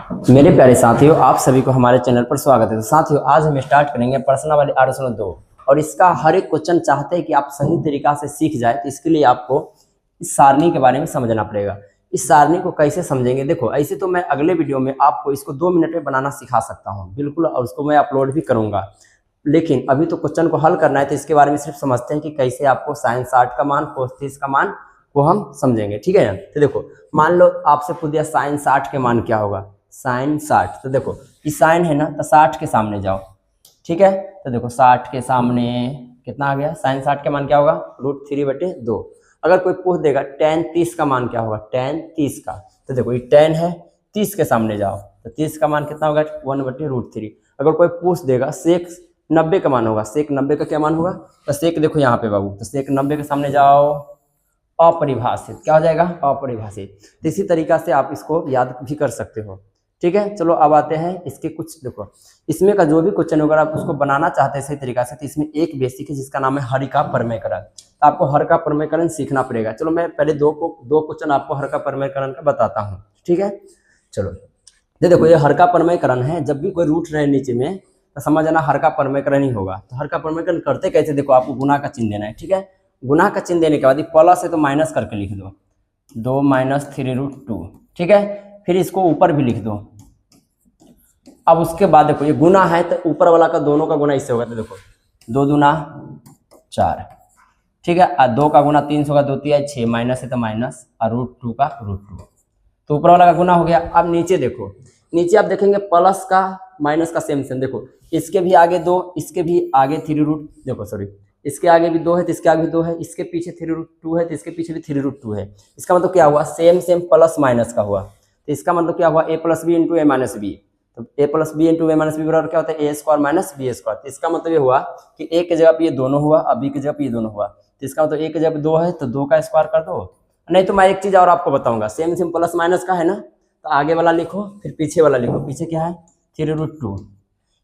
मेरे प्यारे साथियों, आप सभी को हमारे चैनल पर स्वागत है। तो साथियों, आज हम स्टार्ट करेंगे प्रश्न वाले 802 और इसका हर एक क्वेश्चन चाहते हैं कि आप सही तरीका से सीख जाए। तो इसके लिए आपको इस सारणी के बारे में समझना पड़ेगा। इस सारणी को कैसे समझेंगे, देखो ऐसे तो मैं अगले वीडियो में आपको इसको 2 मिनट में बनाना सिखा सकता हूँ बिल्कुल, और उसको मैं अपलोड भी करूँगा। लेकिन अभी तो क्वेश्चन को हल करना है, तो इसके बारे में सिर्फ समझते हैं कि कैसे आपको साइन 60 का मान, कोस 30 का मान वो हम समझेंगे। ठीक है ना। तो देखो, मान लो आपसे पूछ दिया साइन 60 के मान क्या होगा। साइन 60, तो देखो ये साइन है ना, तो 60 के सामने जाओ। ठीक है, तो देखो 60 के सामने कितना आ गया। साइन 60 के मान क्या होगा, √3/2। अगर कोई पूछ देगा tan 30 का मान क्या होगा, tan 30 का, तो देखो ये tan है, 30 के सामने जाओ, तो 30 का मान कितना होगा, 1/√3। अगर कोई पूछ देगा sec 90 का मान होगा, sec 90 का क्या मान होगा, तो sec देखो यहाँ पे बाबू, तो sec 90 के सामने जाओ, अपरिभाषित क्या हो जाएगा, अपरिभाषित। तो इसी तरीका से आप इसको याद भी कर सकते हो। ठीक है, चलो अब आते हैं इसके कुछ, देखो इसमें का जो भी क्वेश्चन होगा आप उसको बनाना चाहते हैं सही तरीका से, तो इसमें एक बेसिक है जिसका नाम है हर का प्रमेयकरण। तो आपको हर का प्रमेयकरण सीखना पड़ेगा। चलो मैं पहले दो क्वेश्चन आपको हर का प्रमेयकरण का बताता हूँ। ठीक है, चलो ये देखो, ये हर का प्रमेयकरण है। जब भी कोई रूट रहे नीचे में तो समझ आना हर का प्रमेयकरण ही होगा। तो हर का प्रमेयकरण करते कैसे, देखो आपको गुना का चिन्ह देना है। ठीक है, गुना का चिन्ह देने के बाद प्लस है तो माइनस करके लिख दो, 2 - 3√2। ठीक है, फिर इसको ऊपर भी लिख दो। अब उसके बाद देखो ये गुना है तो ऊपर वाला का दोनों का गुना इससे होगा, तो देखो 2 दूना 4। ठीक है, और 2 का गुना 3 से होगा, 2 3 6, माइनस है तो माइनस, और √2 का √2, तो ऊपर वाला का गुना हो गया। अब नीचे देखो, नीचे आप देखेंगे प्लस का माइनस का सेम सेम, देखो इसके भी आगे 2, इसके भी आगे 3 देखो सॉरी, इसके आगे भी 2 है तो इसके आगे भी 2 है, इसके पीछे 3√2 है तो इसके पीछे भी 3√2 है। इसका मतलब क्या हुआ, सेम सेम प्लस माइनस का हुआ। तो इसका मतलब क्या हुआ, a + b × a - b। तो a + b × a - b बराबर क्या होता है, a² - b²। तो इसका मतलब ये हुआ कि a की जगह पे ये दोनों हुआ और b की जगह पे ये दोनों हुआ। तो इसका मतलब a की जगह पे 2 है तो 2 का स्क्वायर कर दो। नहीं तो मैं एक चीज और आपको बताऊंगा, सेम सेम प्लस माइनस का है ना, तो आगे वाला लिखो फिर पीछे वाला लिखो। पीछे क्या है, 3√2,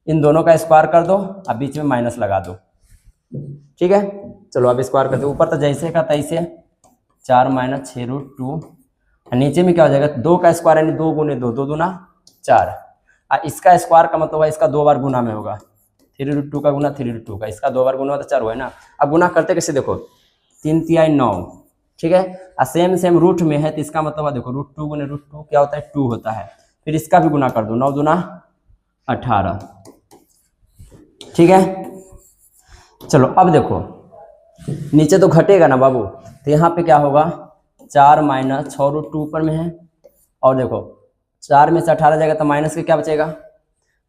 इन दोनों का स्क्वायर कर दो और बीच में माइनस लगा दो। ठीक है, चलो अब स्क्वायर करते, ऊपर तो जैसे का तैसे 4 - 6√2, नीचे में क्या हो जाएगा, 2 का स्क्वायर यानी 2 × 2, 2 दूना 4, और इसका स्क्वायर का मतलब है इसका 2 बार गुना में होगा, 3√2 का गुना 3√2 का, इसका 2 बार गुना तो 4 हुआ है ना। अब गुना करते कैसे, देखो 3 × 9। ठीक है, और सेम सेम रूट में है तो इसका मतलब है देखो √2 × √2 क्या होता है, 2 होता है। फिर इसका भी गुना कर दो, 9 दूना 18। ठीक है, चलो अब देखो नीचे तो घटेगा ना बाबू, तो यहाँ पे क्या होगा, 4 - 6√2 ऊपर में है, और देखो 4 में से 18 जाएगा तो माइनस के क्या बचेगा,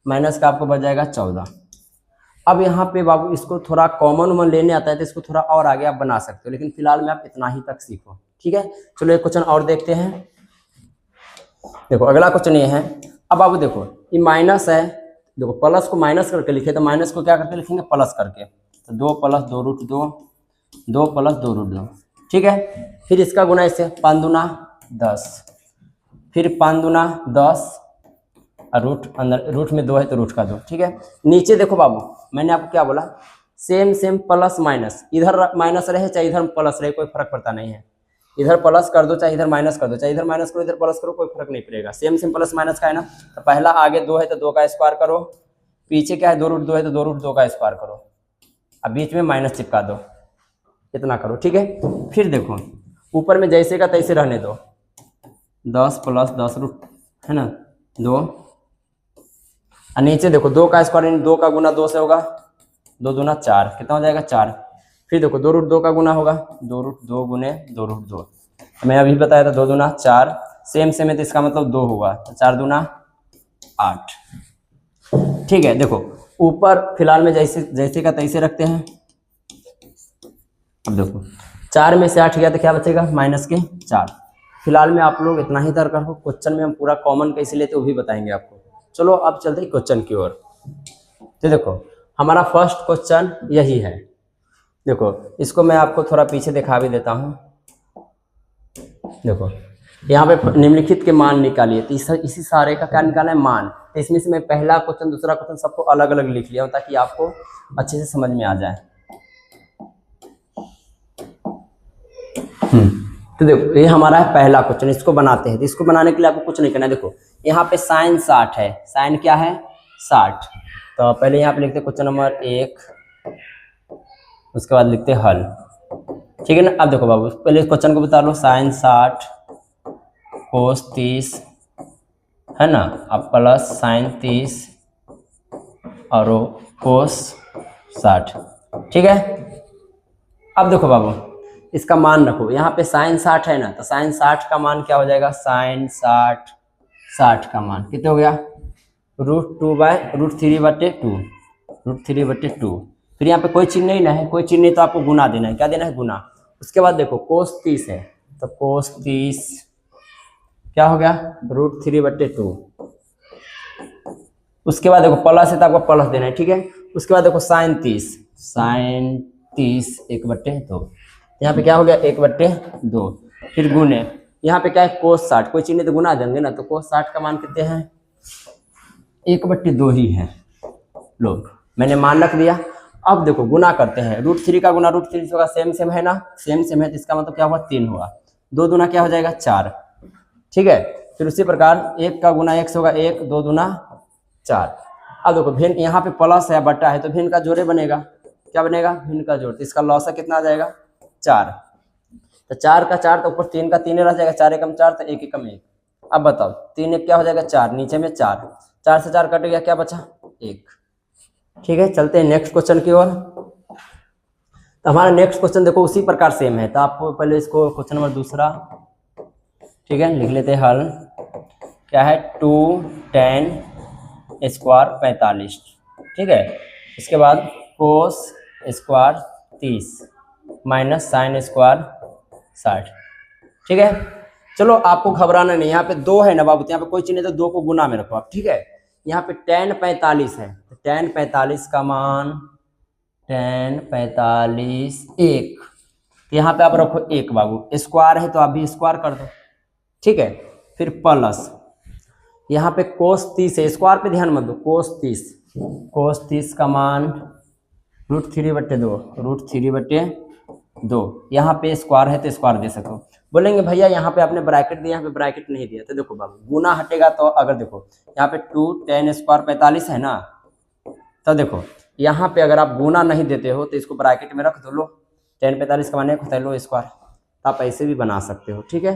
माइनस का आपको बच जाएगा 14। अब यहाँ पे बाबू इसको थोड़ा कॉमन वन लेने आता है तो इसको थोड़ा और आगे आप बना सकते हो, लेकिन फिलहाल में आप इतना ही तक सीखो। ठीक है, चलो एक क्वेश्चन और देखते हैं। देखो अगला क्वेश्चन ये है। अब बाबू देखो ये माइनस है, देखो प्लस को माइनस करके लिखे तो माइनस को क्या करके लिखेंगे, प्लस करके। तो 2 + 2√2, 2 + 2√2। ठीक है, फिर इसका गुना इससे 5 दूना 10, फिर 5 दूना 10, और रूट अंदर, रूट में 2 है तो रूट का 2। ठीक है, नीचे देखो बाबू मैंने आपको क्या बोला, सेम सेम प्लस माइनस, इधर माइनस रहे चाहे इधर प्लस रहे कोई फर्क पड़ता नहीं है। इधर प्लस कर दो चाहे इधर माइनस कर दो, चाहे इधर माइनस करो इधर प्लस करो, कोई फर्क नहीं पड़ेगा। सेम सेम प्लस माइनस का है ना, तो पहला आगे 2 है तो 2 का स्क्वायर करो, पीछे क्या है 2√2 है तो 2√2 का स्क्वायर करो, अब बीच में माइनस चिपका दो, इतना करो। ठीक है, फिर देखो ऊपर में जैसे का तैसे रहने दो, 10 + 10 है ना 2, और नीचे देखो 2 का स्क्वायर यानी 2 का गुना 2 से होगा, 2 दूना 4, कितना हो जाएगा 4। फिर देखो 2√2 का गुना होगा, 2√2 × 2√2, मैं अभी बताया था 2 दूना 4, सेम सेम है तो इसका मतलब 2 होगा, तो 4 दूना 8। ठीक है, देखो ऊपर फिलहाल में जैसे का तैसे रखते हैं। अब देखो 4 में से 8 गया तो क्या बचेगा, माइनस के 4। फिलहाल में आप लोग इतना ही तर्क रखो, क्वेश्चन में हम पूरा कॉमन कैसे लेते वो भी बताएंगे आपको। चलो अब चलते हैं क्वेश्चन की ओर। तो देखो हमारा फर्स्ट क्वेश्चन यही है। देखो इसको मैं आपको थोड़ा पीछे दिखा भी देता हूँ। देखो यहाँ पे निम्नलिखित के मान निकालिए, तो इसी सारे का क्या निकालना है, मान। तो इसमें से मैं पहला क्वेश्चन दूसरा क्वेश्चन सबको अलग अलग लिख लिया हूँ ताकि आपको अच्छे से समझ में आ जाए। तो देखो ये हमारा है पहला क्वेश्चन, इसको बनाते हैं। तो इसको बनाने के लिए आपको कुछ नहीं करना है। देखो यहाँ पे साइन 60 है, साइन क्या है 60। तो पहले यहाँ पे लिखते हैं क्वेश्चन नंबर 1, उसके बाद लिखते हैं हल, ठीक है ना। अब देखो बाबू पहले क्वेश्चन को बता लो, साइन 60 कोस 30 है ना, अब प्लस साइन 30 और कोस 60, ठीक है। अब देखो बाबू इसका मान रखो, यहाँ पे साइन 60 है ना, तो साइन 60 का मान क्या हो जाएगा, साइन 60 का मान कितने हो गया, √3/2, √3/2। फिर यहाँ पे कोई चिन्ह नहीं ना है, कोई चिन्ह नहीं तो आपको गुना देना है। क्या देना है, गुना। उसके बाद देखो कोस 30 है, तो कोस 30 क्या हो गया, √3/2। उसके बाद देखो प्लस है तो आपको प्लस देना है, ठीक है। उसके बाद देखो साइन 30, साइन 30 1/2, यहाँ पे क्या हो गया 1/2। फिर गुने, यहाँ पे क्या है कोस 60, कोई चिन्ह तो गुना देंगे ना, तो कोस 60 का मान कितने हैं, 1/2 ही है। लो मैंने मान रख दिया। अब देखो गुना करते हैं, √3 का गुना √3 से होगा, सेम है ना, सेम है, तो इसका मतलब क्या होगा 3 होगा, 2 दूना क्या हो जाएगा 4, ठीक है। फिर उसी प्रकार 1 का गुना 1 से होगा 1, 2 दूना 4। अब देखो भिन्न, यहाँ पे प्लस है बटा है तो भिन्न का जोड़े बनेगा, क्या बनेगा, भिन्न का जोड़। तो इसका लॉसा कितना आ जाएगा 4, तो 4 का 4 तो ऊपर 3 का 3 रह जाएगा, 4 एकम 4 तो 1 एकम 1। अब बताओ 3 1 क्या हो जाएगा 4, नीचे में 4, 4 से 4 कट गया, क्या बचा 1, ठीक है। चलते हैं नेक्स्ट क्वेश्चन की ओर। तो हमारा नेक्स्ट क्वेश्चन देखो उसी प्रकार सेम है, तो आपको पहले इसको क्वेश्चन नंबर दूसरा, ठीक है, लिख लेते हैं हल। क्या है 2 tan स्क्वायर 45, ठीक है। इसके बाद cos square 30 minus sine square 60, ठीक है। चलो आपको घबराना नहीं, यहाँ पे 2 है ना बाबू, यहाँ पे कोई चीज नहीं तो 2 को गुना में रखो आप, ठीक है। यहाँ पे tan 45 है, तो tan 45 का मान tan 45 1, तो यहाँ पे आप रखो 1 बाबू, स्क्वायर है तो आप भी स्क्वायर कर दो, ठीक है। फिर प्लस यहाँ पे कोस 30 है, स्क्वायर पे ध्यान मत दो, कोस 30 का मान √3/2, यहाँ पे स्क्वायर है तो स्क्वायर दे सको। बोलेंगे भैया यहाँ पे आपने ब्रैकेट दिया, यहाँ पे ब्रैकेट नहीं दिया, तो देखो बाबू गुना हटेगा तो अगर देखो यहाँ पे 2 tan स्क्वायर 45 है ना, तो देखो यहाँ पे अगर आप गुना नहीं देते हो तो इसको ब्रैकेट में रख दो, लो tan 45 का मान 1 होता है, लो स्क्वायर, आप ऐसे भी बना सकते हो, ठीक है।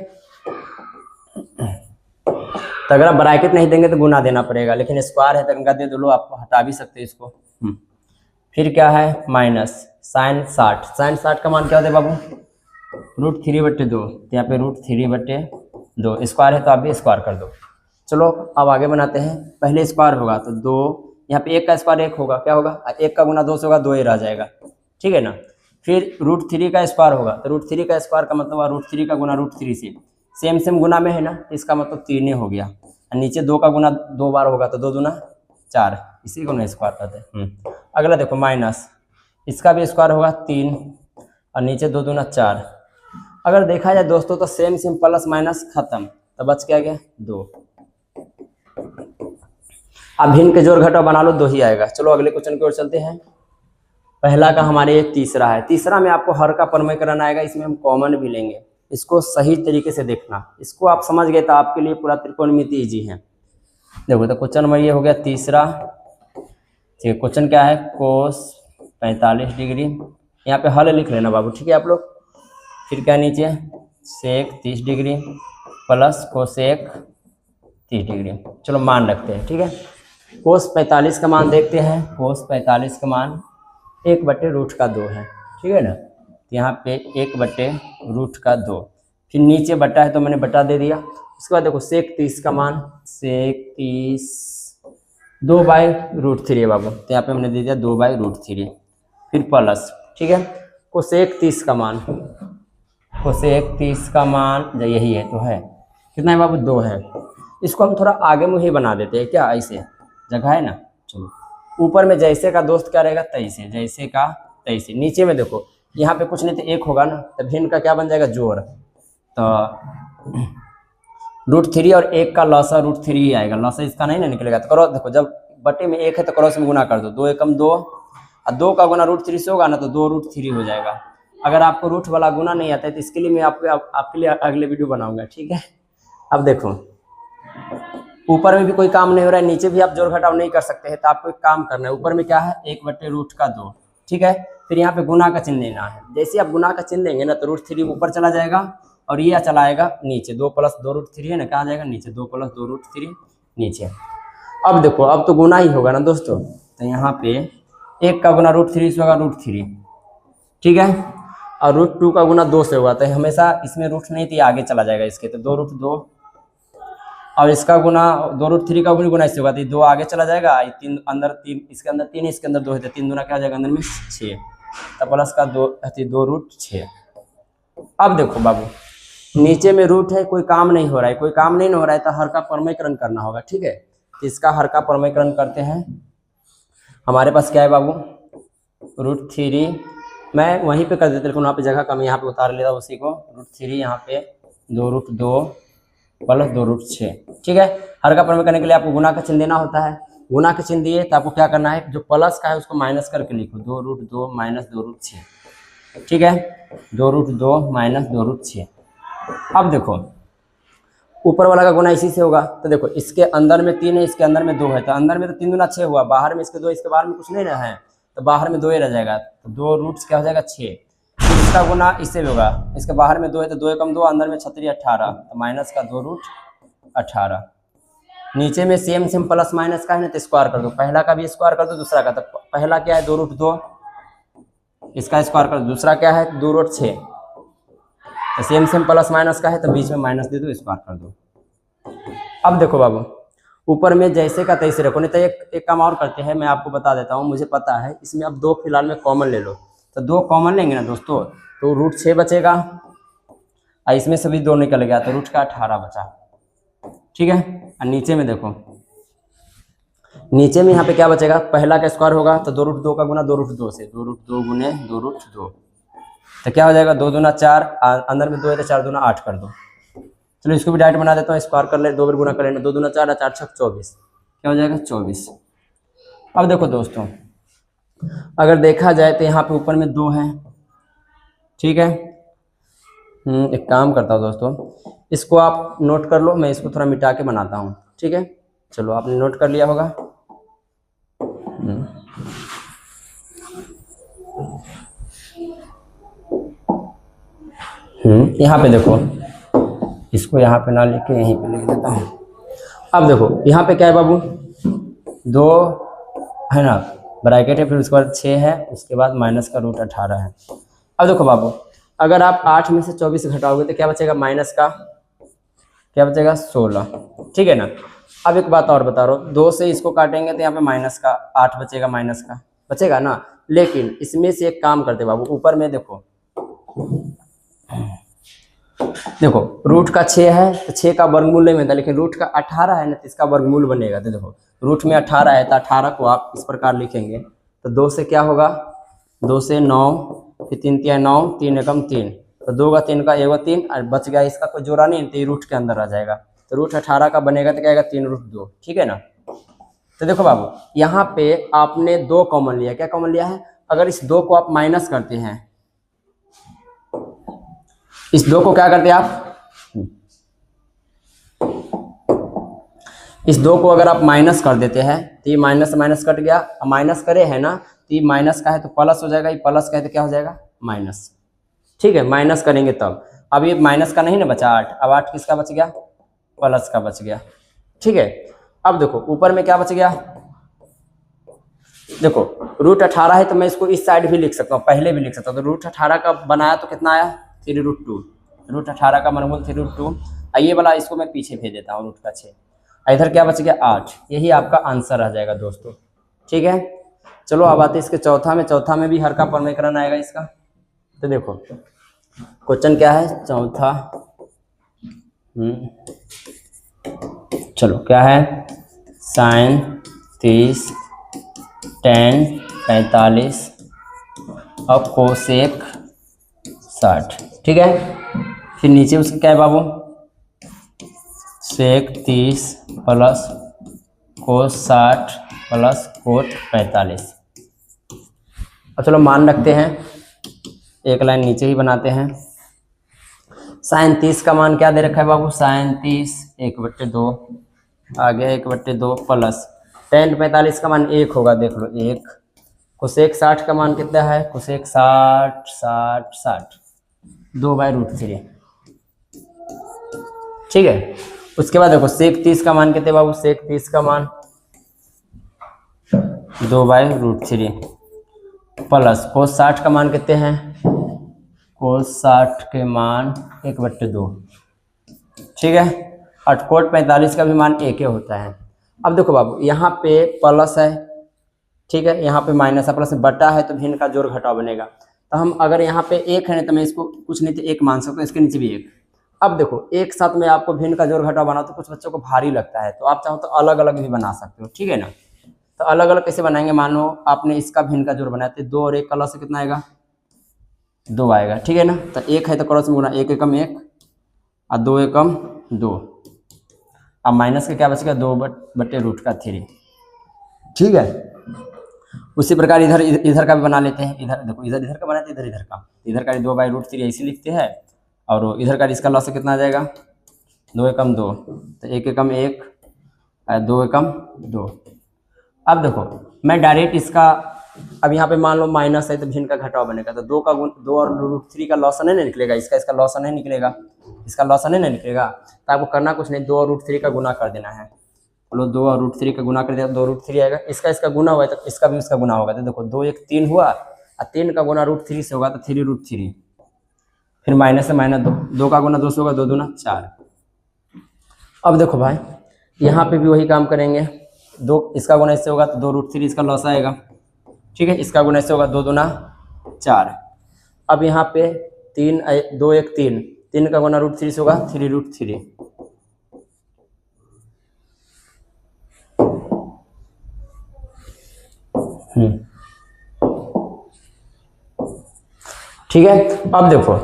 तो अगर आप ब्रैकेट नहीं देंगे तो गुना देना पड़ेगा, लेकिन स्क्वायर है तो इनका दे दो, लो आप हटा भी सकते हो इसको। फिर क्या है माइनस साइन 60 का मान क्या होता है बाबू, √3/2, तो यहाँ पे √3/2, स्क्वायर है तो आप भी स्क्वायर कर दो। चलो अब आगे बनाते हैं, पहले स्क्वायर होगा तो 2, यहाँ पे 1 का स्क्वायर 1 होगा, क्या होगा 1 का गुना 2 से होगा, 2 ही रह जाएगा, ठीक है ना। फिर √3 का स्क्वायर होगा, तो √3 का स्क्वायर का मतलब √3 का गुना √3 से सेम गुना में है ना, इसका मतलब 3 हो गया। और नीचे 2 का गुना 2 बार होगा तो 2 दूना 4, इसी को ना स्क्वायर कहते हैं। अगला देखो माइनस, इसका भी स्क्वायर होगा 3 और नीचे 2 दूना 4। अगर देखा जाए दोस्तों तो सेम प्लस माइनस खत्म, तो बच क्या गया 2। अब भिन्न के जोड़ घटाव बना लो, 2 ही आएगा। चलो अगले क्वेश्चन की ओर चलते हैं। पहला का हमारे तीसरा है, तीसरा में आपको हर का प्रमेयकरण आएगा, इसमें हम कॉमन भी लेंगे, इसको सही तरीके से देखना। इसको आप समझ गए तो आपके लिए पूरा त्रिकोणमिति इजी है। देखो तो क्वेश्चन नंबर ये हो गया तीसरा, ठीक है। क्वेश्चन क्या है, कोस 45 डिग्री, यहाँ पे हल लिख लेना बाबू, ठीक है आप लोग। फिर क्या नीचे सेक 30 डिग्री प्लस कोसेक 30 डिग्री। चलो मान रखते हैं, ठीक है। कोस 45 का मान देखते हैं, कोस 45 का मान 1/√2 है, ठीक है ना। यहाँ पे 1/√2, फिर नीचे बटा है तो मैंने बटा दे दिया। उसके बाद देखो सेक 30 का मान, सेक 30 2/√3 है बाबू, तो यहाँ पे हमने दे दिया 2/√3। फिर प्लस, ठीक है, कोसेक 30 का मान, कोसेक 30 का मान यही है तो है कितना है बाबू 2 है। इसको हम थोड़ा आगे मुँह ही बना देते हैं, क्या ऐसे जगह है ना। चलो ऊपर में जैसे का दोस्त क्या रहेगा तैसे, जैसे का तैसे। नीचे में देखो यहाँ पे कुछ नहीं तो 1 होगा ना, तो भिन्न का क्या बन जाएगा जोड़, तो √3 और 1 का लॉसा √3 ही आएगा, लॉसा इसका नहीं ना निकलेगा। तो करो देखो जब बटे में 1 है तो क्रॉस में गुना कर दो, 2 एकम 2 और 2 का गुना √3 से होगा ना तो 2√3 हो जाएगा। अगर आपको रूट वाला गुना नहीं आता है तो इसके लिए मैं आपके लिए अगले वीडियो बनाऊंगा, ठीक है। अब देखो ऊपर में भी कोई काम नहीं हो रहा है, नीचे भी आप जोड़ घटाव नहीं कर सकते हैं, तो आपको एक काम करना है। ऊपर में क्या है 1/√2, ठीक है। फिर यहाँ पे गुना का चिन्ह देना है। जैसे आप गुना का चिन्ह देंगे ना तो √3 ऊपर चला जाएगा और ये चला आएगा नीचे। 2 + 2√3 है ना, कहाँ जाएगा नीचे, 2 + 2√3 नीचे। अब देखो अब तो गुना ही होगा ना दोस्तों, तो यहाँ पे 1 का गुना √3 से होगा √3, ठीक है। और √2 का गुना 2 से होगा, तो हमेशा इसमें रूट नहीं थी, आगे चला जाएगा इसके, तो 2√2। और इसका गुना 2√3 का भी गुना इससे होगा, तो 2 आगे चला जाएगा, 3 अंदर 3, इसके अंदर 3 इसके अंदर 2 है, तो 3 दूना क्या हो जाएगा अंदर में 6, तो प्लस का 2√6। अब देखो बाबू नीचे में रूट है, कोई काम नहीं हो रहा है, कोई काम नहीं हो रहा है तो हर का परमीकरण करना होगा, ठीक है। तो इसका हर का परमीकरण करते हैं। हमारे पास क्या है बाबू √3, मैं वहीं पे कर देता, लेकिन वहाँ पे जगह कम, यहाँ पे उतार लेता उसी को। √3 यहाँ पे 2√2 + 2√6, ठीक है। हर का परमीकरण करने के लिए आपको गुना का चिन्ह देना होता है। गुना का चिन्ह दिए तो आपको क्या करना है, जो प्लस का है उसको माइनस करके लिखो, 2√2 - 2√6, ठीक है। 2√2 - 2√6। अब देखो ऊपर वाला का गुना इसी से होगा, तो देखो इसके अंदर में 3 है, इसके अंदर में 2 है, तो अंदर में तो 3 दूना 6 हुआ, बाहर में इसके 2, इसके बाहर में कुछ नहीं रहा है, तो बाहर में 2 ही रह जाएगा, तो 2 रूट्स क्या हो जाएगा 6। इसका गुना इससे भी होगा, इसके बाहर में 2 है तो 2 कम 2, अंदर में 36 18, तो माइनस का 2√18। नीचे में सेम प्लस माइनस का है ना, तो स्क्वायर कर दो, पहला का भी स्क्वायर कर दो दूसरा का, तो पहला क्या है 2√2, इसका स्क्वायर कर दो, दूसरा क्या है 2√6, तो सेम प्लस माइनस का है तो बीच में माइनस दे दो, स्क्वायर कर दो। अब देखो बाबू ऊपर में जैसे का तैसे रखो, नहीं तो एक काम और करते हैं, मैं आपको बता देता हूँ, मुझे पता है। इसमें अब 2 फिलहाल में कॉमन ले लो, तो 2 कॉमन लेंगे ना दोस्तों तो √6 बचेगा, और इसमें से भी 2 निकल गया तो रूट का 18 बचा, ठीक है। और नीचे में देखो, नीचे में यहाँ पे क्या बचेगा, पहला का स्क्वायर होगा तो 2√2 का गुना 2√2 से, 2√2 गुने 2√2, तो क्या हो जाएगा 2 दूना 4, अंदर में 2 है तो 4 दूना 8 कर दो। चलो इसको भी डायरेक्ट बना देता हूँ, स्क्वायर कर ले, 2 बार गुना कर लेना, 2 दूना 4 4 6 24, क्या हो जाएगा 24। अब देखो दोस्तों अगर देखा जाए तो यहाँ पे ऊपर में 2 है, ठीक है। एक काम करता हूँ दोस्तों, इसको आप नोट कर लो, मैं इसको थोड़ा मिटा के बनाता हूँ, ठीक है। चलो आपने नोट कर लिया होगा। यहाँ पे देखो, इसको यहाँ पे ना लिख के यहीं पे लिख देता हूँ। अब देखो यहाँ पे क्या है बाबू 2 है ना, ब्रैकेट है, फिर उसके बाद 6 है, उसके बाद माइनस का √18 है। अब देखो बाबू अगर आप 8 में से 24 घटाओगे तो क्या बचेगा, माइनस का क्या बचेगा 16, ठीक है ना। अब एक बात और बता रहा हूँ, 2 से इसको काटेंगे तो यहाँ पे माइनस का 8 बचेगा, माइनस का बचेगा ना। लेकिन इसमें से एक काम करते बाबू, ऊपर में देखो रूट का 6 है तो 6 का वर्गमूल नहीं बनता, लेकिन रूट का 18 है ना तो इसका वर्गमूल बनेगा। तो देखो रूट में 18 है तो 18 को आप इस प्रकार लिखेंगे, तो 2 से क्या होगा, 2 से 9, फिर 3 × 9, 3 एकम 3, तो 2 का 3 का 1 3, और बच गया इसका कोई जोड़ा नहीं, तो ये रूट के अंदर आ जाएगा, तो रूट 18 का बनेगा तो क्या आएगा 3√2, ठीक है ना। तो देखो बाबू यहाँ पे आपने 2 कॉमन लिया, क्या कॉमन लिया है, अगर इस 2 को आप माइनस करते हैं, इस 2 को क्या करते हैं आप, इस 2 को अगर आप माइनस कर देते हैं तो ये माइनस से माइनस कट गया, माइनस करे है ना, तो ये माइनस का है तो प्लस हो जाएगा, ये प्लस का है तो क्या हो जाएगा माइनस, ठीक है। माइनस करेंगे तब, अब ये माइनस का नहीं ना बचा 8, अब 8 किसका बच गया, प्लस का बच गया, ठीक है। अब देखो ऊपर में क्या बच गया, देखो √18 है तो मैं इसको इस साइड भी लिख सकता हूँ, पहले भी लिख सकता हूँ, तो √18 का बनाया तो कितना आया 3√2, √18 का वर्गमूल 3√2, ये वाला इसको मैं पीछे भेज देता हूँ रूट का 6, इधर क्या बच गया 8, यही आपका आंसर रह जाएगा दोस्तों, ठीक है। चलो अब आते इसके चौथा में भी हर का परमीकरण आएगा इसका। तो देखो क्वेश्चन क्या है चौथा, चलो क्या है, sin 30 tan 45 और कोसेक 60, ठीक है। फिर नीचे उसका क्या है बाबू, सेक 30 प्लस कोस 60 प्लस कोट 45। अब चलो मान रखते हैं, एक लाइन नीचे ही बनाते हैं। साइन 30 का मान क्या दे रखा है बाबू, साइन 30 1/2 आ गया 1/2 प्लस टेन 45 का मान 1 होगा, देख लो 1। कोसेक 60 का मान कितना है, कोसेक 60 2/√3, ठीक है। उसके बाद देखो सेक 30 का मान कितने बाबू, सेक 30 का मान 2/√3 प्लस कोस 60 का मान कितने हैं, कोस 60 के मान 1/2, ठीक है। और कोट 45 का भी मान 1 ही होता है। अब देखो बाबू यहाँ पे प्लस है, ठीक है, यहाँ पे माइनस है, प्लस बटा है, तो भिन्न का जोड़ घटाव बनेगा। तो हम अगर यहाँ पे 1 है ना तो मैं इसको कुछ नहीं तो 1 मान सकता हूँ, इसके नीचे भी 1। अब देखो एक साथ में आपको भिन्न का जोड़ घटाव बना तो कुछ बच्चों को भारी लगता है, तो आप चाहो तो अलग अलग भी बना सकते हो, ठीक है ना। तो अलग अलग कैसे बनाएंगे, मान लो आपने इसका भिन्न का जोड़ बनाया तो 2 और 1 का लॉस से कितना आएगा, 2 आएगा, ठीक है ना। तो 1 है तो क्रॉस में गुना 1 एकम 1 और 2 एकम 2, अब माइनस का क्या बचेगा 2/√3, ठीक है। उसी प्रकार इधर का भी बना लेते हैं। इधर देखो इधर का बनाते हैं, इधर का 2/√3 ऐसे लिखते हैं, और इधर का इसका लॉस कितना आ जाएगा 2 एकम 2, तो 1 एकम 1 2 एकम 2। अब देखो मैं डायरेक्ट इसका, अब यहाँ पे मान लो माइनस है तो भिन्न का घटाव बनेगा, तो 2 और √3 का लॉस नहीं निकलेगा, इसका लॉस नहीं निकलेगा, इसका लॉस नहीं निकलेगा। तो आपको करना कुछ नहीं, 2 और √3 का गुना कर देना है। बोलो 2 और √3 का गुना कर दिया 2√3 आएगा, इसका गुना हुआ है तो इसका भी उसका गुना होगा। तो देखो 2 1 3 हुआ, और 3 का गुना √3 से होगा तो 3√3, फिर माइनस से माइनस 2 का गुना 2 से होगा 2 दूना 4। अब देखो भाई यहाँ पे भी वही काम करेंगे, 2 इसका गुना इससे होगा तो 2√3 इसका लॉस आएगा, ठीक है। इसका गुना इससे होगा 2 दूना 4। अब यहाँ पे 2 1 3 का गुना √3 से होगा 3√3, ठीक है। अब देखो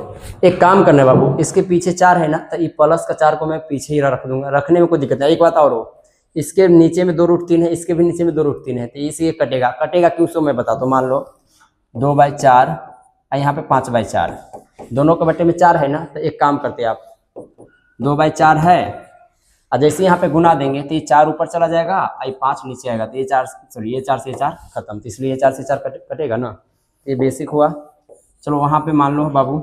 एक काम करना है बाबू, इसके पीछे 4 है ना, तो ये प्लस का 4 को मैं पीछे ही रख दूंगा, रखने में कोई दिक्कत नहीं। एक बात और हो, इसके नीचे में 2√3 है, इसके भी नीचे में 2√3 है, तो इसे कटेगा क्यों, सो मैं बताता हूँ। मान लो 2/4 और यहाँ पे 5/4, दोनों के बट्टे में 4 है ना, तो एक काम करते हैं आप, 2/4 है और जैसे यहाँ पे गुना देंगे तो ये 4 ऊपर चला जाएगा और ये 5 नीचे आएगा, तो ये 4 से 4 खत्म, तो इसलिए ये 4 से 4 कटेगा ना, ये बेसिक हुआ। चलो वहाँ पे मान लो बाबू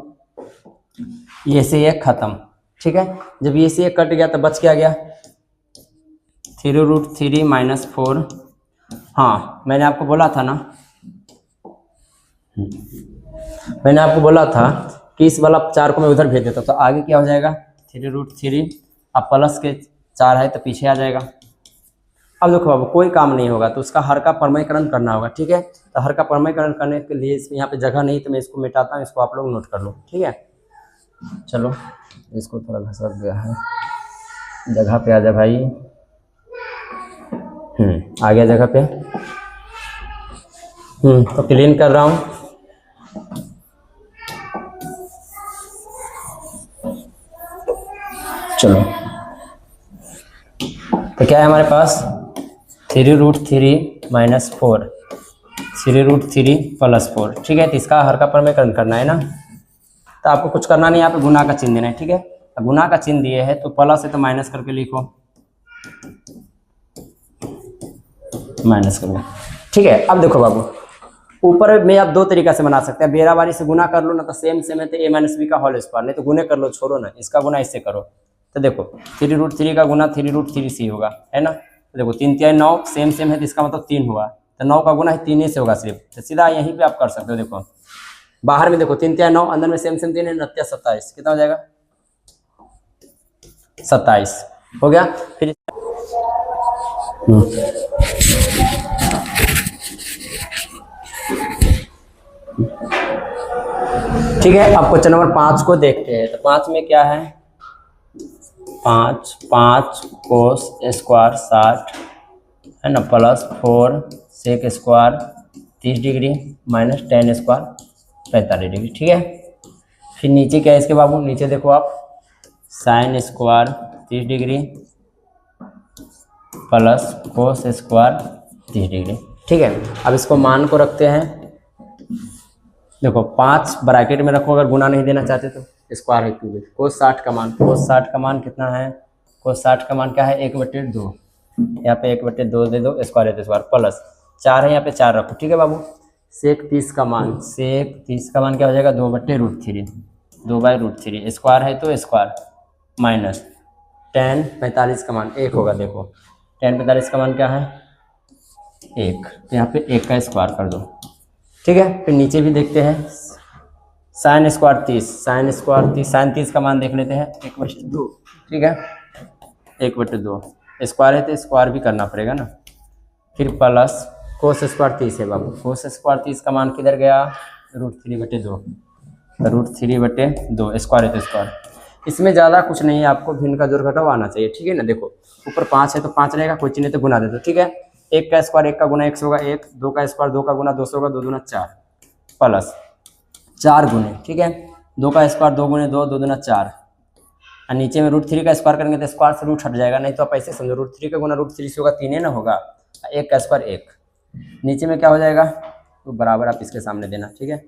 ये से ये खत्म, ठीक है। जब ये से ये कट गया तो बच क्या गया 3√3 - 4। हाँ मैंने आपको बोला था ना, मैंने आपको बोला था कि इस वाला 4 को मैं उधर भेज देता, तो आगे क्या हो जाएगा 3√3, अब प्लस के 4 है तो पीछे आ जाएगा। अब देखो बाबू कोई काम नहीं होगा तो उसका हर का प्रमेयकरण करना होगा, ठीक है। तो हर का प्रमेयकरण करने के लिए यहाँ पे जगह नहीं, तो मैं इसको मिटाता हूँ, इसको आप लोग नोट कर लो, ठीक है। चलो इसको थोड़ा घसक गया है, जगह पे आ जा भाई, आ गया जगह पे, तो क्लीन कर रहा हूँ। चलो तो क्या है हमारे पास 3√3 - 4, 3√3 + 4, ठीक है। तो इसका हर का प्रमेयकरण करना है ना, तो आपको कुछ करना नहीं, यहाँ पे गुना का चिन्ह देना है, ठीक है। गुना का चिन्ह दिए है तो प्लस है तो माइनस करके लिखो, माइनस करो, ठीक है। अब देखो बाबू ऊपर में आप 2 तरीका से बना सकते हैं, बेराबारी से गुना कर लो ना, तो सेम है तो a - b का होल स्क्वायर, नहीं तो गुने कर लो, छोड़ो ना, इसका गुना इससे करो। तो देखो 3√3 का गुना 3√3c होगा, है ना। तो देखो 3 3 9 सेम है, तो इसका मतलब 3 हुआ, तो 9 का गुना है 3 से होगा सिर्फ, तो सीधा यहीं पे आप कर सकते हो। देखो बाहर में देखो 3 3 9, अंदर में सेम 3 है, 9 27, कितना हो जाएगा 27 हो गया। फिर ठीक है, अब क्वेश्चन नंबर 5 को देखते हैं। तो 5 में क्या है, 5 कोस स्क्वायर 60 है ना, plus 4 sec square 30 degree minus tan square 45 degree, ठीक है। फिर नीचे क्या है इसके बाबू, नीचे देखो आप sign square 30 degree plus cos square 30 degree, ठीक है। अब इसको मान को रखते हैं, देखो 5 ब्रैकेट में रखो, अगर गुना नहीं देना चाहते तो स्क्वायर है क्यूबिक। कोस 60 का मान, कोस 60 का मान कितना है, कोस 60 का मान क्या है 1/2, यहाँ पे 1/2 दे दो, स्क्वायर है तो स्क्वायर, प्लस 4 है यहाँ पे 4 रखो, ठीक है बाबू। सेक 30 का मान, सेक 30 का मान क्या हो जाएगा 2/√3, 2/√3, स्क्वायर है तो स्क्वायर, माइनस tan 45 का मान 1 होगा। देखो tan 45 का मान क्या है 1, तो यहाँ पे 1 का स्क्वायर कर दो, ठीक है। फिर नीचे भी देखते हैं sine square 30, sine square 30, sine 30 का मान देख लेते हैं 1/2, ठीक है 1/2, स्क्वायर है तो स्क्वायर भी करना पड़ेगा ना। फिर प्लस कोस स्क्वायर 30 है बाबू, कोस स्क्वायर 30 का मान किधर गया √3/2, √3/2, स्क्वायर है तो स्क्वायर। इसमें ज़्यादा कुछ नहीं है, आपको भिन्न का जोड़ घटाव आना चाहिए, ठीक है ना। देखो ऊपर 5 है तो 5 रहेगा, कोई चिन्ह तो गुना दे दो, ठीक है। 1 का स्क्वायर 1 का गुना 1 से होगा 1, 2 का स्क्वायर 2 का गुना 2 से होगा, 2 दूना 4, प्लस 4 गुने, ठीक है 2 का स्क्वायर 2 गुने 2, 2 दूना 4, और नीचे में √3 का स्क्वायर करेंगे तो स्क्वायर से रूट हट जाएगा, नहीं तो आप ऐसे समझो √3 का गुना √3 से होगा 3 ना होगा, 1 का स्क्वायर 1, नीचे में क्या हो जाएगा तो बराबर आप इसके सामने देना, ठीक है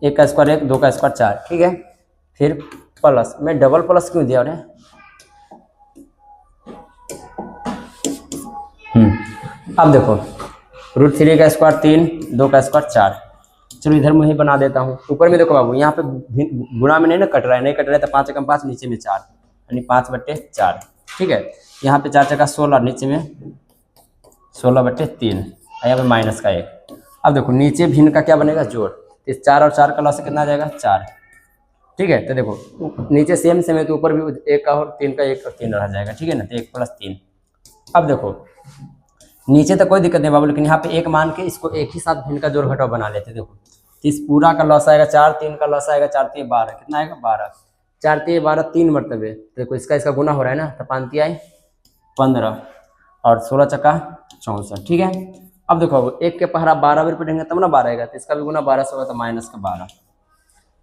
1 का स्क्वायर 1, 2 का स्क्वायर 4, ठीक है। फिर प्लस, मैं डबल प्लस क्यों दिया उन्हें, अब देखो √3 का स्क्वायर 3, 2 का स्क्वायर 4, चलो इधर मैं ही बना देता हूँ। ऊपर में देखो बाबू यहाँ पे गुणा में नहीं ना कट रहा है, नहीं कट रहा है तो 5 एकम 5, नीचे में 4, यानी 5/4, ठीक है। यहाँ पे 4 चक्का 16, नीचे में 16/3, यहाँ पे माइनस का 1। अब देखो नीचे भिन्न का क्या बनेगा जोड़, तो 4 और 4 का लॉस कितना आ जाएगा 4, ठीक है। तो देखो नीचे सेम सेम है तो ऊपर भी 1 का और 3 का 1 और 3 रह जाएगा, ठीक है ना, तो 1 + 3। अब देखो नीचे तो कोई दिक्कत नहीं बाबू, लेकिन यहाँ पे 1 मान के इसको एक ही साथ भिन्न का जोड़ घटाव बना लेते। देखो तो इस पूरा का लॉस आएगा 4, 3 का लॉस आएगा 4 3 12, कितना आएगा 12, 4 3 12, 3 मरतबे। देखो इसका गुना हो रहा है ना, तो 5 3 15 और 16 चक्का 64, ठीक है। अब देखो 1 के पहरा 12 रुपये देंगे तब ना 12 आएगा, तो इसका भी गुना 12 से होगा तो माइनस का 12,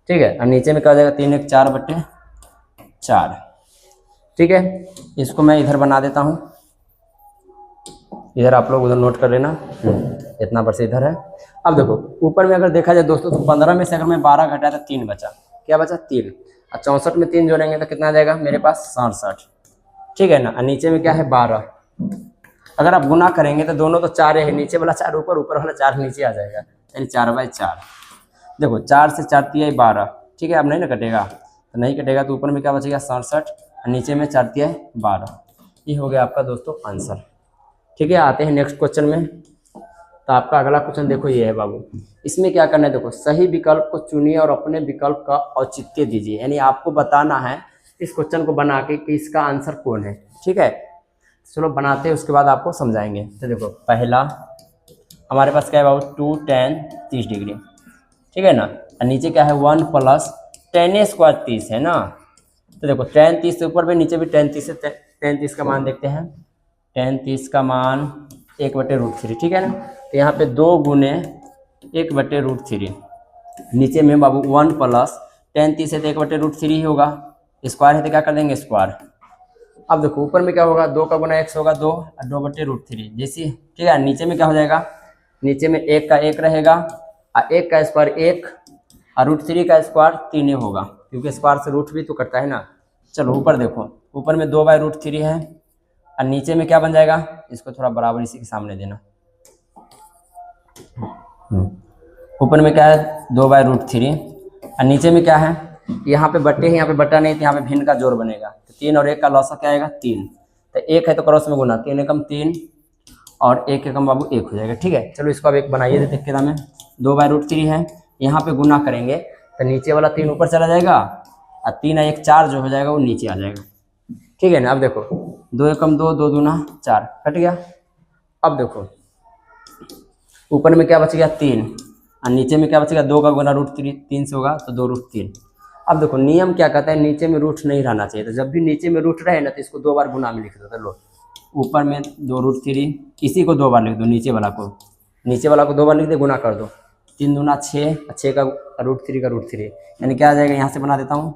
ठीक है। और नीचे में क्या हो जाएगा 3 1 4/4, ठीक है। इसको मैं इधर बना देता हूँ, इधर आप लोग उधर नोट कर लेना, इतना पर से इधर है। अब देखो ऊपर में अगर देखा जाए दोस्तों तो 15 में से अगर मैं 12 घटाया तो 3 बचा, क्या बचा 3, और 64 में 3 जोड़ेंगे तो कितना आ जाएगा मेरे पास 67, ठीक है ना। और नीचे में क्या है 12, अगर आप गुना करेंगे तो दोनों तो 4 है, नीचे वाला 4 ऊपर, ऊपर वाला 4 नीचे आ जाएगा, यानी 4/4। देखो 4 से 4 3 12, ठीक है। अब नहीं ना कटेगा, तो नहीं कटेगा तो ऊपर में क्या बचेगा 67, और नीचे में 4 3 12। ये हो गया आपका दोस्तों आंसर, ठीक है। आते हैं नेक्स्ट क्वेश्चन में। तो आपका अगला क्वेश्चन देखो ये है बाबू, इसमें क्या करना है, देखो सही विकल्प को चुनिए और अपने विकल्प का औचित्य दीजिए, यानी आपको बताना है इस क्वेश्चन को बना के कि इसका आंसर कौन है, ठीक है। चलो बनाते हैं, उसके बाद आपको समझाएंगे। तो देखो पहला हमारे पास क्या है बाबू 2 tan 30 डिग्री, ठीक है ना, और नीचे क्या है 1 + tan² 30 है ना। तो देखो tan 30 से ऊपर में, नीचे भी tan 30 से, tan 30 का मान देखते हैं, tan 30 का मान 1/√3, ठीक है ना। तो यहाँ पे 2 गुने 1/√3, नीचे में बाबू 1 + tan 30 है तो 1/√3 ही होगा, स्क्वायर है तो क्या कर देंगे स्क्वायर। अब देखो ऊपर में क्या होगा 2 का गुना 1 से होगा 2 और 2/√3 जैसी, ठीक है। नीचे में क्या हो जाएगा, नीचे में 1 का 1 रहेगा, और 1 का स्क्वायर 1, और √3 का स्क्वायर 3 होगा, क्योंकि स्क्वायर से रूट भी तो करता है ना। चलो ऊपर देखो, ऊपर में 2/√3 है, और नीचे में क्या बन जाएगा, इसको थोड़ा बराबर इसी के सामने देना। ऊपर में क्या है 2/√3, और नीचे में क्या है, यहाँ पे बट्टे है, यहाँ पे बट्टा नहीं, तो यहाँ पे भिन्न का जोड़ बनेगा, तो 3 और 1 का लॉस क्या आएगा 3, तो 1 है तो क्रॉस में गुना, 3 एकम 3 और 1 एकम बाबू 1 हो जाएगा, ठीक है। चलो इसको अब एक बनाइए देते कितना में, 2/√3 है, यहाँ पे गुना करेंगे तो नीचे वाला 3 ऊपर चला जाएगा, और 3 और 1 4 जो हो जाएगा वो नीचे आ जाएगा, ठीक है ना। अब देखो 2 एकम 2, 2 दूना 4, कट गया। अब देखो ऊपर में क्या बच गया 3, और नीचे में क्या बचेगा 2 का गुना √3, 3 से होगा तो 2√3। अब देखो नियम क्या कहता है, नीचे में रूट नहीं रहना चाहिए, तो जब भी नीचे में रूट रहे ना तो इसको 2 बार गुना में लिख दो। तो लो ऊपर में 2√3, इसी को 2 बार लिख दो, नीचे वाला को 2 बार लिख दे, गुना कर दो, 3 दूना 6, 6 का √3 का √3, यानी क्या आ जाएगा, यहाँ से बना देता हूँ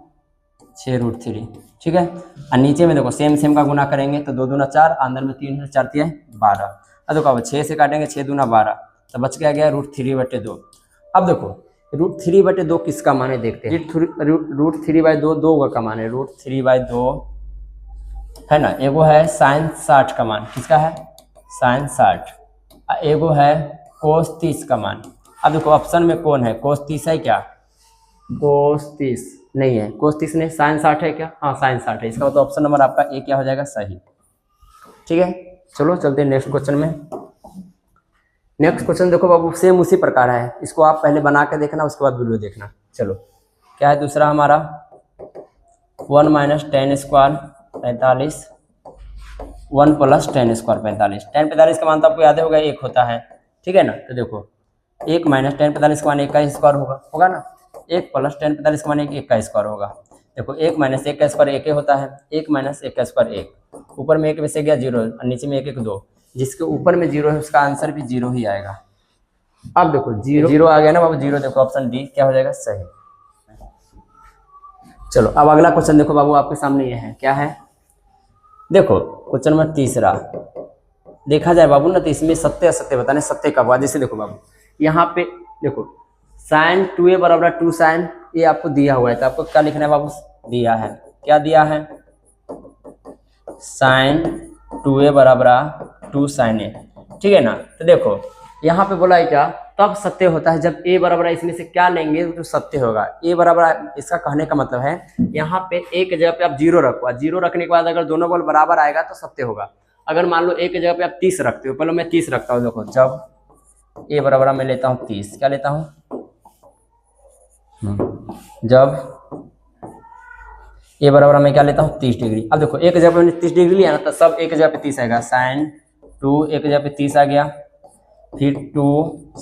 6√3, ठीक है। और नीचे में देखो सेम का गुना करेंगे तो 2 दूना 4, अंदर में 3 है, 4 3 12। अब देखो अब 6 से काटेंगे 6 दूना 12, तो बच गया √3/2। अब देखो √3/2 किसका मान है देखते हैं। √3/2 2 का मान है, √3/2 है ना। एगो है sin 60 का मान, किसका है sin 60। एगो है cos 30 का मान। अब देखो ऑप्शन में कौन है, cos 30 है क्या, cos 30 नहीं है, cos 30 नहीं, sin 60 है क्या, हाँ sin 60 है। इसका मतलब ऑप्शन नंबर आपका ए क्या हो जाएगा, सही। ठीक है, चलो चलते हैं नेक्स्ट क्वेश्चन में। नेक्स्ट क्वेश्चन देखो बाबू, सेम उसी प्रकार है, इसको आप पहले बना के देखना, उसके बाद वीडियो देखना। चलो क्या है दूसरा हमारा, 1 - tan² 45, 1 + tan² 45। tan 45 का मान तो आपको याद होगा 1 होता है, ठीक है ना। तो देखो 1 - tan 45 का मान 1 का स्क्वायर होगा ना, 1 + tan 45 का मान 1 का स्क्वायर होगा। देखो 1 - 1 का स्क्वायर 1 होता है, 1 - 1 का स्क्वायर 1, ऊपर में 1 में से गया 0 और नीचे में 1 1 2, जिसके ऊपर में 0 है उसका आंसर भी 0 ही आएगा। अब देखो 0 आ गया ना बाबू, 0 देखो ऑप्शन डी क्या हो जाएगा, सही। चलो अब अगला क्वेश्चन देखो बाबू, आपके सामने ये है, क्या है देखो क्वेश्चन नंबर तीसरा। देखा जाए बाबू ना तो इसमें सत्य असत्य बताने, सत्य का हुआ। जैसे देखो बाबू यहाँ पे देखो sin 2a = 2 sin, ये आपको दिया हुआ है, तो आपको क्या लिखना है बाबू, दिया है, क्या दिया है, sin 2a = 2 sin a, ठीक है ना। तो देखो यहाँ पे बोला है क्या, तब सत्य होता है जब a बराबर, इसमें से क्या लेंगे तो सत्य होगा। a बराबर, इसका कहने का मतलब है यहाँ पे a के जगह पे आप 0 रखो, 0 रखने के बाद अगर दोनों बल बराबर आएगा तो सत्य होगा। अगर मान लो a के जगह पे आप 30 रखते हो, पहले मैं 30 रखता हूँ। देखो जब a बराबर मैं लेता हूँ 30, क्या लेता हूँ, जब a बराबर मैं क्या लेता हूँ 30 डिग्री। अब देखो एक जगह पे मैंने 30 डिग्री लिया ना, तो सब एक जगह पे 30 आएगा, sin 2 एक जगह पे 30 आ गया, फिर 2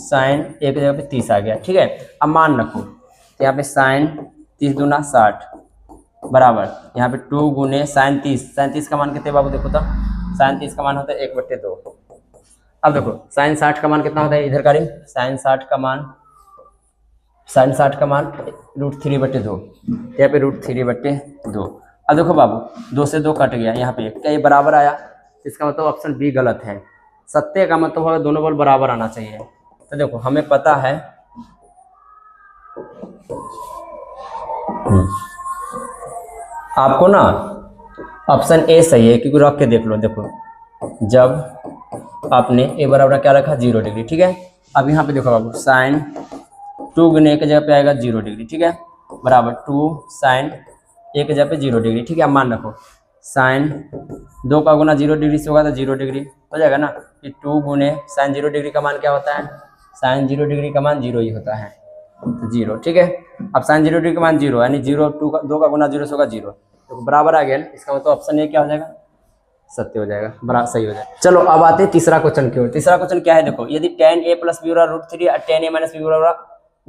sin एक जगह पे 30 आ गया, ठीक है। अब मान रखो तो यहाँ पे sin 30 × 60 बराबर यहाँ पे 2 × sin 30 का मान कितने बाबू, देखो तो sin 30 का मान होता है 1/2। अब देखो sin 60 का मान कितना होता है, इधर करें, sin 60 का मान √3/2, यहाँ पे √3/2। अब देखो बाबू 2 से 2 कट गया, यहाँ पे क्या ये बराबर आया, इसका मतलब ऑप्शन बी गलत है। सत्य का मतलब होगा दोनों बल बराबर आना चाहिए। तो देखो हमें पता है आपको ना ऑप्शन ए सही है, क्योंकि रख के देख लो। देखो जब आपने ए बराबर क्या रखा 0 डिग्री, ठीक है। अब यहाँ पे देखो बाबू sin 2 × 1 जगह पे आएगा 0 डिग्री, ठीक है, बराबर 2 sin 1 जगह पे 0 डिग्री, ठीक है। अब मान रखो sin 2 का गुना 0 डिग्री से होगा तो 0 डिग्री हो जाएगा ना, कि 2 × sin 0 डिग्री का मान क्या होता है, sin 0 डिग्री का मान 0 ही होता है, तो 0, ठीक है। अब sin 0 डिग्री का मान 0, यानी 2 का गुना 0 से होगा 0, तो बराबर आ गया ना। इसका मतलब ऑप्शन ए क्या हो जाएगा, सत्य हो जाएगा, बराबर सही हो जाएगा। चलो अब आते हैं तीसरा क्वेश्चन की ओर। तीसरा क्वेश्चन क्या है देखो, यदि tan a + b = √3 और tan a - b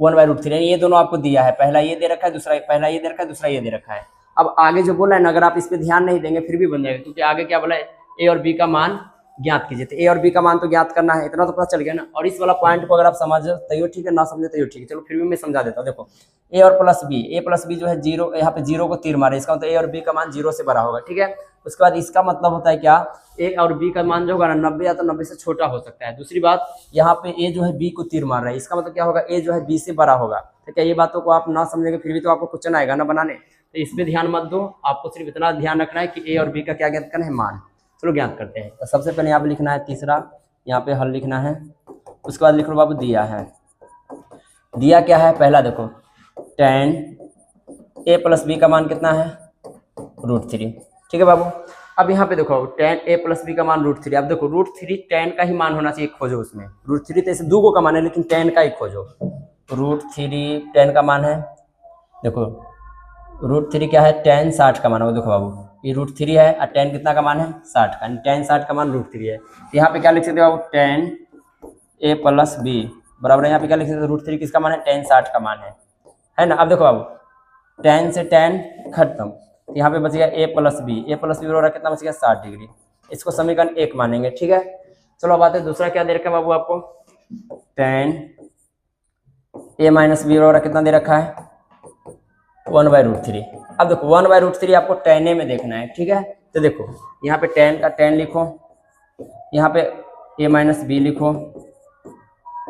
= 1/√3, ये दोनों आपको दिया है, पहला ये दे रखा है, दूसरा पहला ये दे रखा है, दूसरा ये दे रखा है। अब आगे जो बोला है ना, अगर आप इस पे ध्यान नहीं देंगे फिर भी बन जाएगा, क्योंकि आगे क्या बोला है, ए और बी का मान ज्ञात कीजिए। तो ए और बी का मान तो ज्ञात करना है, इतना तो पता चल गया ना। और इस वाला पॉइंट को अगर आप समझते हो ठीक है, ना समझे तो ठीक है, चलो फिर भी मैं समझा देता हूँ। देखो ए और प्लस बी, ए प्लस बी जो है 0, यहाँ पे 0 को तीर मारे, इसका मतलब ए और बी का मान 0 से बड़ा होगा, ठीक है। उसके बाद इसका मतलब होता है क्या, ए और बी का मान जो होगा ना 90 या तो 90 से छोटा हो सकता है। दूसरी बात यहाँ पे ए जो है बी को तीर मार रहा है, इसका मतलब क्या होगा, ए जो है बी से बड़ा होगा। तो क्या ये बातों को आप ना समझेंगे फिर भी तो आपको क्वेश्चन आएगा ना बनाने, तो इस पे ध्यान मत दो, आपको सिर्फ इतना ध्यान रखना है कि ए और बी का क्या ज्ञात करना है, मान। चलो ज्ञात करते हैं। तो सबसे पहले यहाँ पे लिखना है तीसरा, यहाँ पे हल लिखना है, उसके बाद लिख लो बाबू दिया है। दिया क्या है, पहला देखो tan a + b का मान कितना है, √3, ठीक है बाबू। अब यहाँ पे देखो tan a + b का मान √3। अब देखो √3 tan का ही मान होना चाहिए, खोजो उसमें। √3 तो ऐसे 2 का मान है, लेकिन tan का ही खोजो। √3 tan का मान है, देखो √3 क्या है, tan 60 का मान होगा। देखो बाबू ये √3 है और tan कितना का मान है, 60 का, tan 60 का मान √3 है। यहाँ पे क्या लिख सकते हो बाबू, tan a + b बराबर, यहाँ पे क्या लिख सकते हो, √3 किसका मान है, tan 60 का मान है ना। अब देखो बाबू tan से tan खत्म, यहाँ पे बच गया a + b, a + b बराबर कितना बच गया, 60 डिग्री। इसको समीकरण 1 मानेंगे, ठीक है। चलो अब आते हैं दूसरा, क्या दे रखा है बाबू आपको, tan a - b बराबर कितना दे रखा है, 1/√3। अब देखो 1/√3 आपको tan a में देखना है, ठीक है। तो देखो यहाँ पे tan का tan लिखो, यहाँ पे a - b लिखो,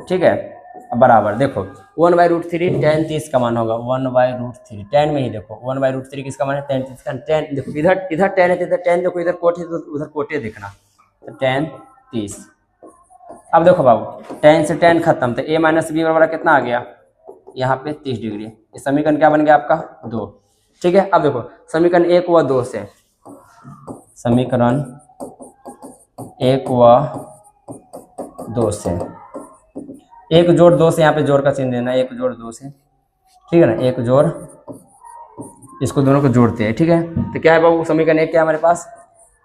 ठीक है। बराबर देखो 1/√3 tan 30 का मान होगा 1/√3 tan में ही देखो 1/√3 किसका मान है tan 30 का। tan देखो इधर tan है तो इधर tan देखो, इधर कोट है तो उधर कोटे देखना, तो tan 30। अब देखो बाबू tan से tan खत्म, तो a माइनस बी बराबर कितना आ गया यहाँ पे 30 डिग्री। ये समीकरण क्या बन गया आपका 2। ठीक है, अब देखो समीकरण 1 व 2 से, समीकरण 1 व 2 से 1 जोड़ 2 से यहाँ पे जोड़ का चिन्ह देना, 1 जोड़ 2 से, ठीक है ना, 1 जोड़, इसको दोनों को जोड़ते हैं। ठीक है, तो क्या है बाबू समीकरण 1 क्या है हमारे पास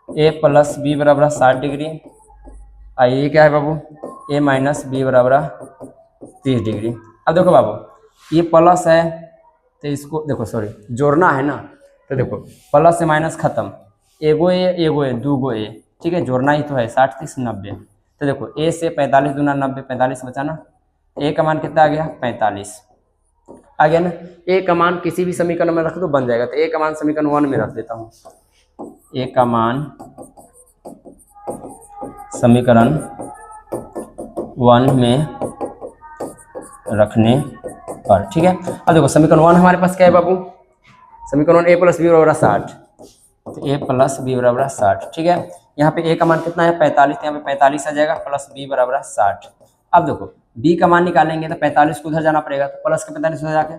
a प्लस बी बराबर 60 डिग्री, और ये क्या है बाबू a माइनस बी बराबर 30 डिग्री। अब देखो बाबू ये प्लस है तो इसको देखो सॉरी जोड़ना है ना, तो देखो प्लस से माइनस खत्म, एगो ए दूगो ए, ठीक है, जोड़ना ही तो है 60 30 90। तो देखो a से 45 दूना 90, 45 बचाना, a का मान कितना आ गया 45 आ गया ना। a का मान किसी भी समीकरण में रख दो बन जाएगा, तो a का मान समीकरण 1 में रख देता हूँ, a का मान समीकरण 1 में रखने पर। ठीक है, अब देखो समीकरण 1 हमारे पास क्या है बाबू, समीकरण 1 a प्लस बी बराबर 60, तो a प्लस बी बराबर 60। ठीक है, यहाँ पे a का मान कितना है 45, यहाँ पे 45 आ जाएगा, प्लस b बराबर 60। अब देखो b का मान निकालेंगे तो 45 को उधर जाना पड़ेगा, तो प्लस के 45 हो जाके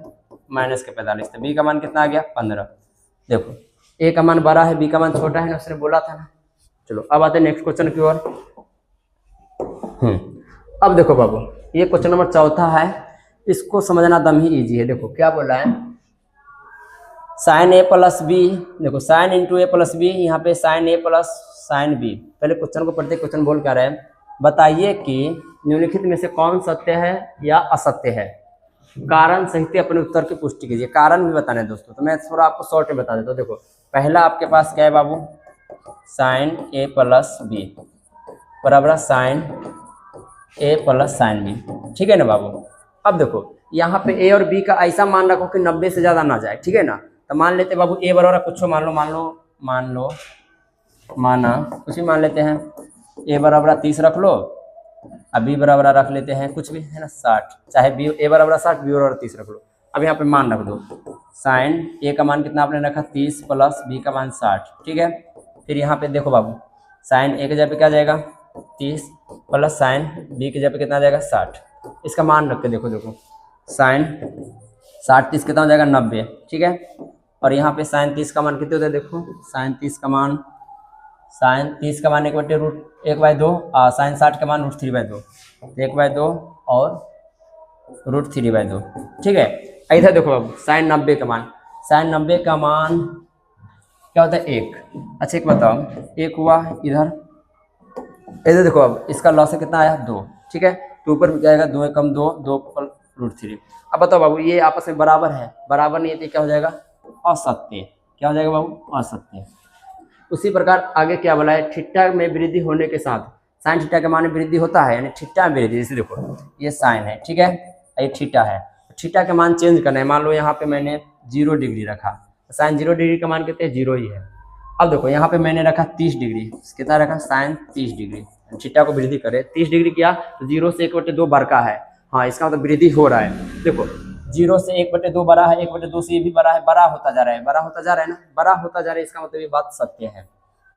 माइनस के 45, तो b का मान कितना आ गया 15। देखो a का मान बड़ा है, b का मान छोटा है ना, उसने बोला था ना। चलो अब आते हैं नेक्स्ट क्वेश्चन की ओर। अब देखो बाबू ये क्वेश्चन नंबर 4 है, इसको समझना दम ही इजी है। देखो क्या बोल रहा है, साइन ए प्लस बी, देखो साइन इंटू ए प्लस बी, यहाँ पे साइन ए प्लस साइन बी। पहले क्वेश्चन को पढ़ते, क्वेश्चन बोल क्या रहे हैं, बताइए कि निम्नलिखित में से कौन सत्य है या असत्य है, कारण सहित अपने उत्तर की पुष्टि कीजिए। कारण भी बताना है दोस्तों, तो मैं थोड़ा आपको शॉर्ट में बता देता हूँ। देखो पहला आपके पास क्या है बाबू, साइन ए प्लस बी बराबर साइन ए प्लस साइन बी, ठीक है ना बाबू। अब देखो यहाँ पे ए और बी का ऐसा मान रखो कि 90 से ज़्यादा ना जाए, ठीक है ना। तो मान लेते बाबू ए बराबर कुछ माना कुछ भी मान लेते हैं, ए बराबर 30 रख लो, अब बी बराबर रख लेते हैं कुछ भी है ना 60, चाहे बी ए बराबर 60 बी बराबर 30 रख लो। अब यहाँ पे मान रख दो, साइन ए का मान कितना आपने रखा 30 प्लस बी का मान 60, ठीक है। फिर यहाँ पे देखो बाबू साइन ए के जगह पे क्या जाएगा 30 प्लस साइन बी के जगह पे कितना जाएगा 60, इसका मान रख के देखो साइन 60 30 कितना हो जाएगा 90, ठीक है। और यहाँ पे साइन 30 का मान कितने होता है, देखो साइन 30 का मान 1/2, साइन 60 का मान √3/2, 1/2 और √3/2, ठीक है। इधर देखो बाबू साइन 90 का मान क्या होता है 1। अच्छा एक बताओ, 1 हुआ इधर देखो अब इसका लॉस कितना आया 2, ठीक है। तो ऊपर में क्या आएगा 2 कम 2 2 √3। अब बताओ बाबू ये आपस में बराबर है, बराबर नहीं है तो क्या हो जाएगा असत्य, क्या हो जाएगा बाबू असत्य। उसी प्रकार आगे क्या बोला है, थीटा में वृद्धि होने के साथ साइन थीटा के मान में वृद्धि होता है, यानी थीटा में वृद्धि। जैसे देखो ये साइन है, ठीक है, ये थीटा है, थीटा के मान चेंज करना है। मान लो यहाँ पे मैंने 0 डिग्री रखा, साइन 0 डिग्री का मान कितने 0 ही है। अब देखो यहाँ पे मैंने रखा 30 डिग्री, कितना रखा साइन 30 डिग्री, थीटा को वृद्धि करे 30 डिग्री किया तो 0 से 1/2 बड़ा है, हाँ इसका मतलब वृद्धि हो रहा है। देखो 0 से 1/2 बड़ा है, 1/2 से ये भी बड़ा है, बड़ा होता जा रहा है ना, बड़ा होता जा रहा है, इसका मतलब ये बात सत्य है।